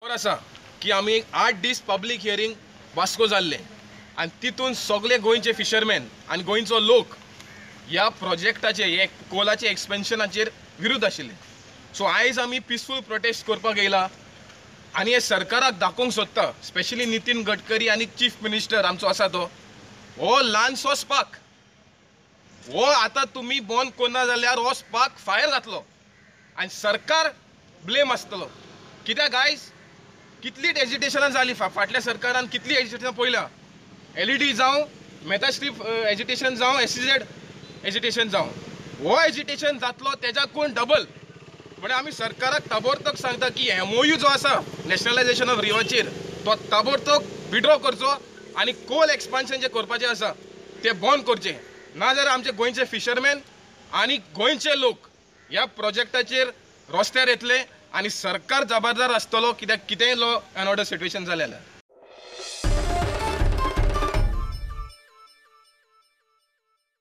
खबर आसा की आमी 8 दीस पब्लीक हियरींग वास्को जाल्ले आनी तितून सगळे गोंयचे फिशरमॅन आनी गोंयचो लोक ह्या प्रोजेक्टाचे हे कोलाचे एक्सपेन्शनाचेर विरुद्ध आशिल्ले. सो आयज आमी पिसफूल प्रोटेस्ट करपाक येयला आनी हे सरकाराक दाखोवंक सोदता, स्पेशली नितीन गडकरी आनी चीफ मिनिस्टर आमचो आसा तो, हो ल्हानसो स्पार्क हो आतां तुमी बंद करना जाल्यार हो स्पार्क फायर जातलो आनी सरकार ब्लेम आसतलो. कित्याक आयज कितली एजिटेशनां जाली फाटल्या सरकारान, कितली एजिटेशनां पयल्या, LED जावं, मेटास्ट्रीप एजिटेशन जावं, SEZ एजिटेशन जावं, हो एजिटेशन जातलो तेज्याकून डबल. म्हणजे आमी सरकाराक ताबडतोब सांगता की MOU जो आसा नॅशनलायजेशन ऑफ रिवाचेर तो ताबडतोब विड्रॉ करचो आनी कोल एक्सपान्शन जे करपाचें आसा तें बंद करचें, नाजाल्यार आमचे गोंयचे फिशरमॅन आनी गोंयचे लोक ह्या प्रोजेक्टाचेर रस्त्यार येतले आनी सरकार जबाबदार आसतलो कित्याक कितेंय लॉ एंड ऑर्डर सिट्युएशन जालें जाल्यार.